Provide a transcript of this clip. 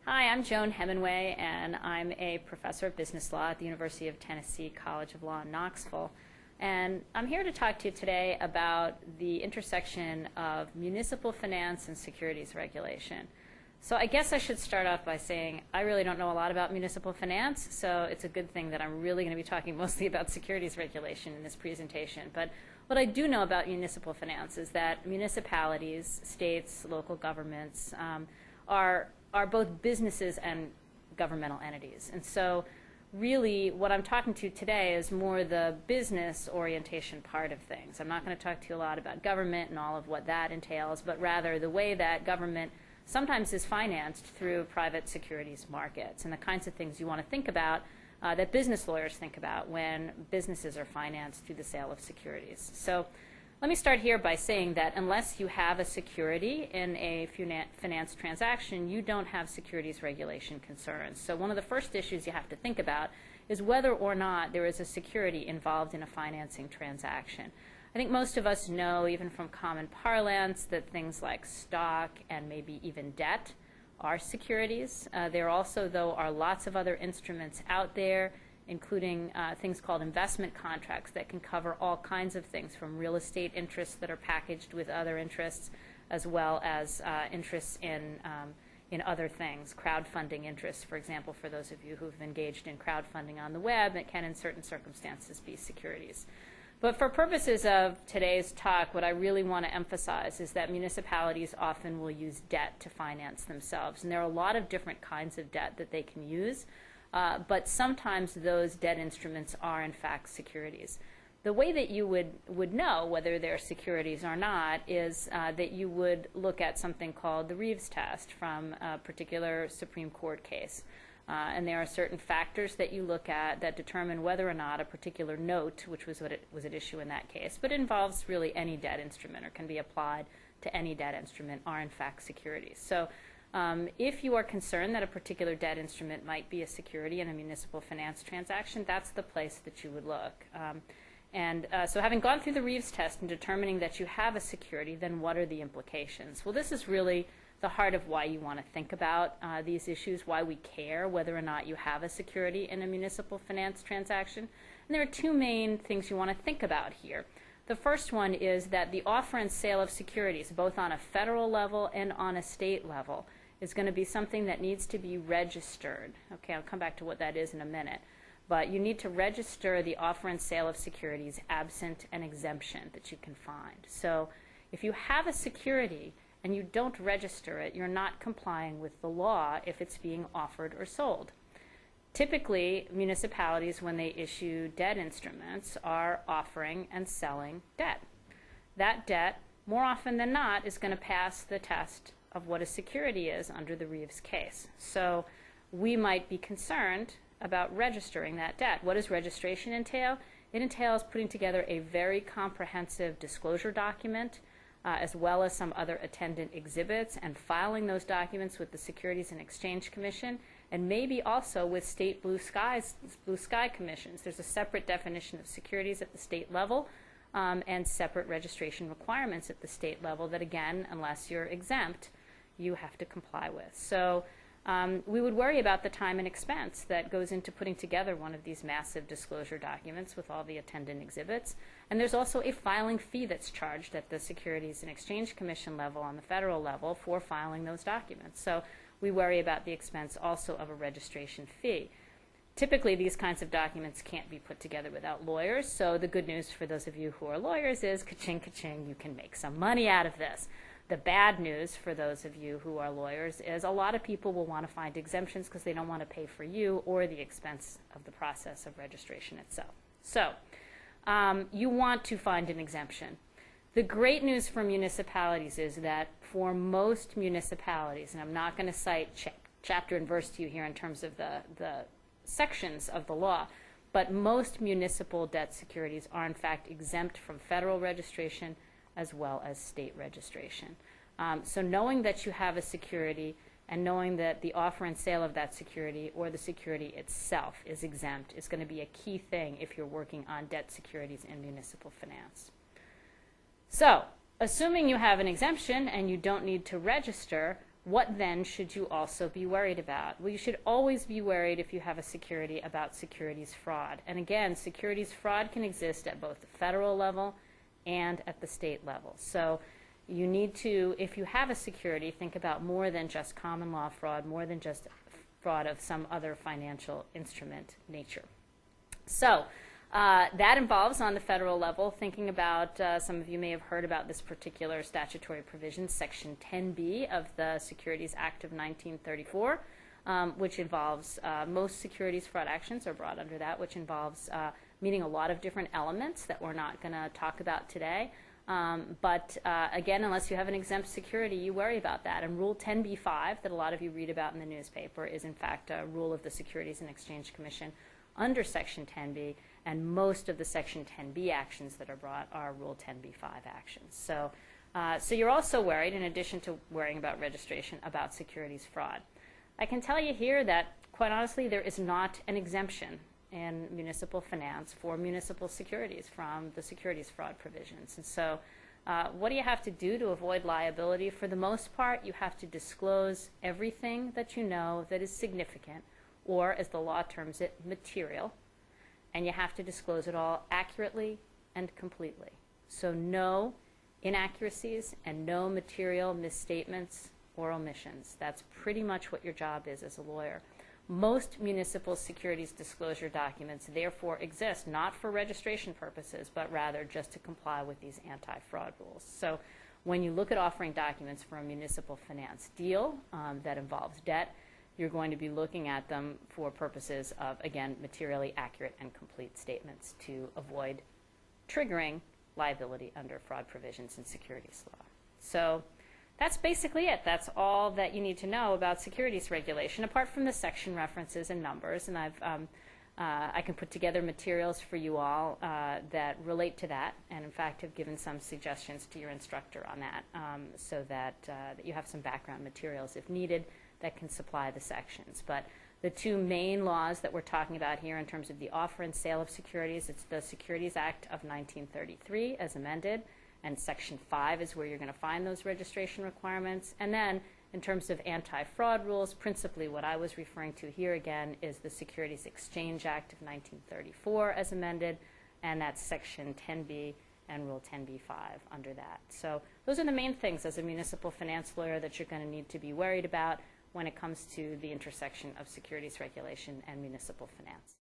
Hi, I'm Joan Hemingway, and I'm a professor of business law at the University of Tennessee College of Law in Knoxville. And I'm here to talk to you today about the intersection of municipal finance and securities regulation. So I guess I should start off by saying I really don't know a lot about municipal finance, so it's a good thing that I'm really going to be talking mostly about securities regulation in this presentation. But what I do know about municipal finance is that municipalities, states, local governments are both businesses and governmental entities. And so really what I'm talking to today is more the business orientation part of things. I'm not going to talk to you a lot about government and all of what that entails, but rather the way that government sometimes is financed through private securities markets and the kinds of things you want to think about that business lawyers think about when businesses are financed through the sale of securities. So let me start here by saying that unless you have a security in a finance transaction, you don't have securities regulation concerns. So one of the first issues you have to think about is whether or not there is a security involved in a financing transaction. I think most of us know, even from common parlance, that things like stock and maybe even debt are securities. There also, though, are lots of other instruments out there, including things called investment contracts that can cover all kinds of things, from real estate interests that are packaged with other interests, as well as interests in other things, crowdfunding interests, for example, for those of you who've engaged in crowdfunding on the web, it can in certain circumstances be securities. But for purposes of today's talk, what I really want to emphasize is that municipalities often will use debt to finance themselves, and there are a lot of different kinds of debt that they can use. But sometimes those debt instruments are in fact securities. The way that you would know whether they're securities or not is that you would look at something called the Reeves test from a particular Supreme Court case. And there are certain factors that you look at that determine whether or not a particular note, which was what it was at issue in that case, but it involves really any debt instrument or can be applied to any debt instrument, are in fact securities. So if you are concerned that a particular debt instrument might be a security in a municipal finance transaction, that's the place that you would look. So having gone through the Reeves test and determining that you have a security, then what are the implications? Well, this is really the heart of why you want to think about these issues, why we care whether or not you have a security in a municipal finance transaction. And there are two main things you want to think about here. The first one is that the offer and sale of securities, both on a federal level and on a state level, is going to be something that needs to be registered. Okay, I'll come back to what that is in a minute. But you need to register the offer and sale of securities absent an exemption that you can find. So if you have a security and you don't register it, you're not complying with the law if it's being offered or sold. Typically, municipalities, when they issue debt instruments, are offering and selling debt. That debt, more often than not, is going to pass the test of what a security is under the Reeves case. So we might be concerned about registering that debt. What does registration entail? It entails putting together a very comprehensive disclosure document, as well as some other attendant exhibits, and filing those documents with the Securities and Exchange Commission, and maybe also with state blue sky commissions. There's a separate definition of securities at the state level, and separate registration requirements at the state level that, again, unless you're exempt, you have to comply with. So we would worry about the time and expense that goes into putting together one of these massive disclosure documents with all the attendant exhibits. And there's also a filing fee that's charged at the Securities and Exchange Commission level on the federal level for filing those documents. So we worry about the expense also of a registration fee. Typically, these kinds of documents can't be put together without lawyers, so the good news for those of you who are lawyers is, ka-ching, ka-ching, you can make some money out of this. The bad news for those of you who are lawyers is a lot of people will want to find exemptions because they don't want to pay for you or the expense of the process of registration itself. So you want to find an exemption. The great news for municipalities is that for most municipalities, and I'm not going to cite chapter and verse to you here in terms of the sections of the law, but most municipal debt securities are in fact exempt from federal registration as well as state registration. So knowing that you have a security and knowing that the offer and sale of that security or the security itself is exempt is going to be a key thing if you're working on debt securities in municipal finance. So assuming you have an exemption and you don't need to register, what then should you also be worried about? Well, you should always be worried if you have a security about securities fraud. And again, securities fraud can exist at both the federal level and at the state level. So you need to, if you have a security, think about more than just common law fraud, more than just fraud of some other financial instrument nature. So that involves, on the federal level, thinking about, some of you may have heard about this particular statutory provision, Section 10B of the Securities Act of 1934, which involves, most securities fraud actions are brought under that, which involves meeting a lot of different elements that we're not going to talk about today. But again, unless you have an exempt security, you worry about that. And Rule 10b-5 that a lot of you read about in the newspaper is in fact a rule of the Securities and Exchange Commission under Section 10b, and most of the Section 10b actions that are brought are Rule 10b-5 actions. So, so you're also worried, in addition to worrying about registration, about securities fraud. I can tell you here that, quite honestly, there is not an exemption in municipal finance for municipal securities from the securities fraud provisions. And so what do you have to do to avoid liability? For the most part, you have to disclose everything that you know that is significant, or as the law terms it, material, and you have to disclose it all accurately and completely. So no inaccuracies and no material misstatements or omissions. That's pretty much what your job is as a lawyer. Most municipal securities disclosure documents therefore exist not for registration purposes, but rather just to comply with these anti-fraud rules. So when you look at offering documents for a municipal finance deal that involves debt, you're going to be looking at them for purposes of, again, materially accurate and complete statements to avoid triggering liability under fraud provisions in securities law. So that's basically it. That's all that you need to know about securities regulation, apart from the section references and numbers. And I can put together materials for you all that relate to that, and in fact have given some suggestions to your instructor on that, so that you have some background materials if needed that can supply the sections. But the two main laws that we're talking about here in terms of the offer and sale of securities, it's the Securities Act of 1933 as amended, and Section 5 is where you're going to find those registration requirements. And then in terms of anti-fraud rules, principally what I was referring to here again is the Securities Exchange Act of 1934 as amended, and that's Section 10b and Rule 10b-5 under that. So those are the main things as a municipal finance lawyer that you're going to need to be worried about when it comes to the intersection of securities regulation and municipal finance.